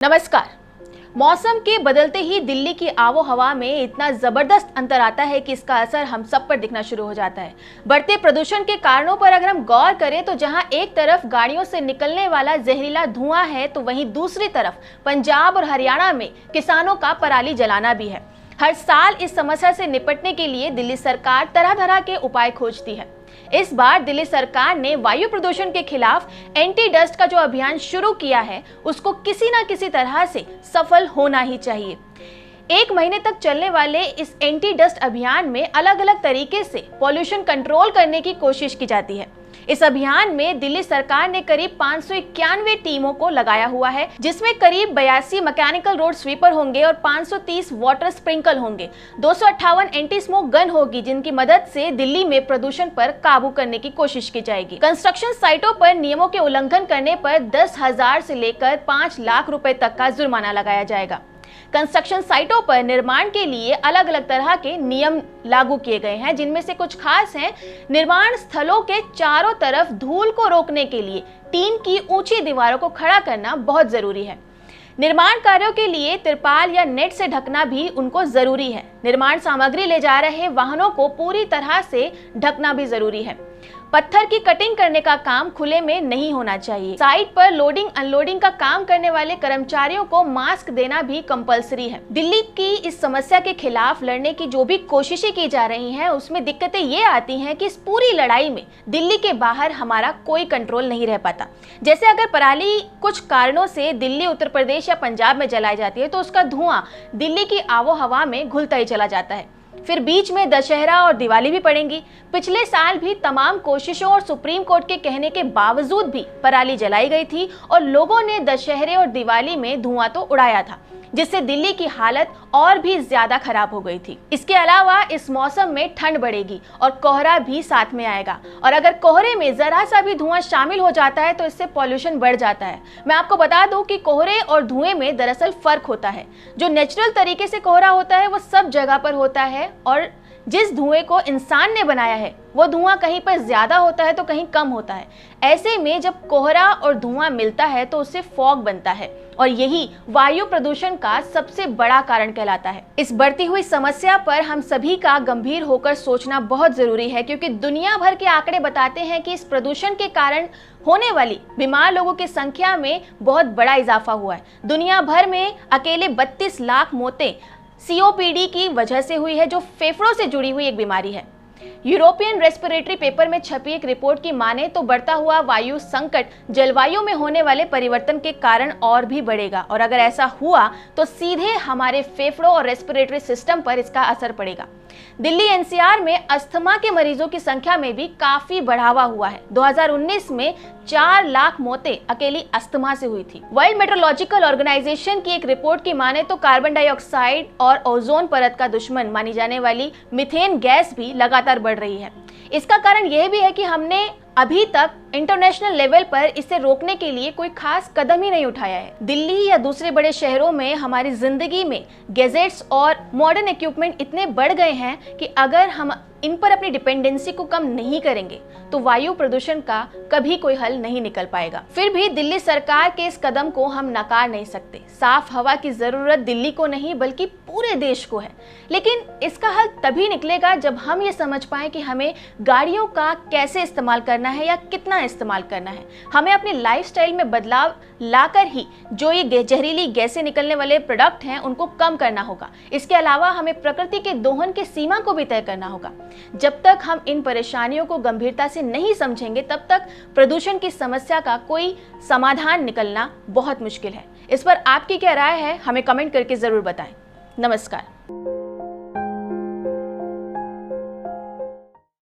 नमस्कार। मौसम के बदलते ही दिल्ली की आबो हवा में इतना जबरदस्त अंतर आता है कि इसका असर हम सब पर दिखना शुरू हो जाता है। बढ़ते प्रदूषण के कारणों पर अगर हम गौर करें तो जहां एक तरफ गाड़ियों से निकलने वाला जहरीला धुआं है तो वहीं दूसरी तरफ पंजाब और हरियाणा में किसानों का पराली जलाना भी है। हर साल इस समस्या से निपटने के लिए दिल्ली सरकार तरह तरह के उपाय खोजती है। इस बार दिल्ली सरकार ने वायु प्रदूषण के खिलाफ एंटी डस्ट का जो अभियान शुरू किया है उसको किसी न किसी तरह से सफल होना ही चाहिए। 1 महीने तक चलने वाले इस एंटी डस्ट अभियान में अलग अलग तरीके से पॉल्यूशन कंट्रोल करने की कोशिश की जाती है। इस अभियान में दिल्ली सरकार ने करीब 591 टीमों को लगाया हुआ है, जिसमें करीब 82 मैकेनिकल रोड स्वीपर होंगे और 530 वाटर स्प्रिंकल होंगे। 258 एंटी स्मोक गन होगी, जिनकी मदद से दिल्ली में प्रदूषण पर काबू करने की कोशिश की जाएगी। कंस्ट्रक्शन साइटों पर नियमों के उल्लंघन करने पर 10,000 से लेकर 5 लाख रुपए तक का जुर्माना लगाया जाएगा। कंस्ट्रक्शन साइटों पर निर्माण के लिए अलग अलग तरह के नियम लागू किए गए हैं, जिनमें से कुछ खास हैं। निर्माण स्थलों के चारों तरफ धूल को रोकने के लिए टीन की ऊंची दीवारों को खड़ा करना बहुत जरूरी है। निर्माण कार्यों के लिए तिरपाल या नेट से ढकना भी उनको जरूरी है। निर्माण सामग्री ले जा रहे वाहनों को पूरी तरह से ढकना भी जरूरी है। पत्थर की कटिंग करने का काम खुले में नहीं होना चाहिए। साइट पर लोडिंग अनलोडिंग का काम करने वाले कर्मचारियों को मास्क देना भी कंपलसरी है। दिल्ली की इस समस्या के खिलाफ लड़ने की जो भी कोशिशें की जा रही हैं, उसमें दिक्कतें ये आती हैं कि इस पूरी लड़ाई में दिल्ली के बाहर हमारा कोई कंट्रोल नहीं रह पाता। जैसे अगर पराली कुछ कारणों से दिल्ली, उत्तर प्रदेश या पंजाब में जलाई जाती है तो उसका धुआं दिल्ली की आबो हवा में घुलता ही चला जाता है। फिर बीच में दशहरा और दिवाली भी पड़ेंगी। पिछले साल भी तमाम कोशिशों और सुप्रीम कोर्ट के कहने के बावजूद भी पराली जलाई गई थी और लोगों ने दशहरे और दिवाली में धुआं तो उड़ाया था, जिससे दिल्ली की हालत और भी ज्यादा खराब हो गई थी। इसके अलावा इस मौसम में ठंड बढ़ेगी और कोहरा भी साथ में आएगा, और अगर कोहरे में जरा सा भी धुआं शामिल हो जाता है तो इससे पॉल्यूशन बढ़ जाता है। मैं आपको बता दूं कि कोहरे और धुएं में दरअसल फर्क होता है। जो नेचुरल तरीके से कोहरा होता है वो सब जगह पर होता है, और जिस धुएं को इंसान ने बनाया है वो धुआं कहीं पर ज्यादा होता है तो कहीं कम होता है। ऐसे में जब कोहरा और धुआं मिलता है तो उससे फॉग बनता है, और यही वायु प्रदूषण का सबसे बड़ा कारण कहलाता है। इस बढ़ती हुई समस्या पर हम सभी का गंभीर होकर सोचना बहुत जरूरी है, क्योंकि दुनिया भर के आंकड़े बताते हैं कि इस प्रदूषण के कारण होने वाली बीमार लोगों की संख्या में बहुत बड़ा इजाफा हुआ है। दुनिया भर में अकेले 32 लाख मौतें COPD की वजह से हुई है, जो फेफड़ों से जुड़ी हुई एक बीमारी है। यूरोपियन रेस्पिरेटरी पेपर में छपी एक रिपोर्ट की माने तो बढ़ता हुआ वायु संकट जलवायु में होने वाले परिवर्तन के कारण और भी बढ़ेगा, और अगर ऐसा हुआ तो सीधे हमारे फेफड़ों और रेस्पिरेटरी सिस्टम पर इसका असर पड़ेगा। दिल्ली NCR में अस्थमा के मरीजों की संख्या में भी काफी बढ़ावा हुआ है। 2019 में 4 लाख मौतें अकेली अस्थमा से हुई थी। वर्ल्ड मेट्रोलॉजिकल ऑर्गेनाइजेशन की एक रिपोर्ट की माने तो कार्बन डाइऑक्साइड और ओजोन परत का दुश्मन मानी जाने वाली मीथेन गैस भी लगातार बढ़ रही है। इसका कारण यह भी है कि हमने अभी तक इंटरनेशनल लेवल पर इसे रोकने के लिए कोई खास कदम ही नहीं उठाया है। दिल्ली या दूसरे बड़े शहरों में हमारी जिंदगी में गैजेट्स और मॉडर्न इक्विपमेंट इतने बढ़ गए हैं कि अगर हम इन पर अपनी डिपेंडेंसी को कम नहीं करेंगे तो वायु प्रदूषण का कभी कोई हल नहीं निकल पाएगा। फिर भी दिल्ली सरकार के इस कदम को हम नकार नहीं सकते। साफ हवा की जरूरत दिल्ली को नहीं बल्कि पूरे देश को है, लेकिन इसका हल तभी निकलेगा जब हम ये समझ पाए कि हमें गाड़ियों का कैसे इस्तेमाल करना है या कितना इस्तेमाल करना है। हमें अपनी लाइफस्टाइल में बदलाव लाकर ही जो ये जहरीली गैसें निकलने वाले प्रोडक्ट हैं उनको कम करना होगा। इसके अलावा हमें प्रकृति के दोहन की सीमा को भी तय करना होगा। जब तक हम इन परेशानियों को गंभीरता से नहीं समझेंगे तब तक प्रदूषण की समस्या का कोई समाधान निकलना बहुत मुश्किल है। इस पर आपकी क्या राय है, हमें कमेंट करके जरूर बताएं। नमस्कार।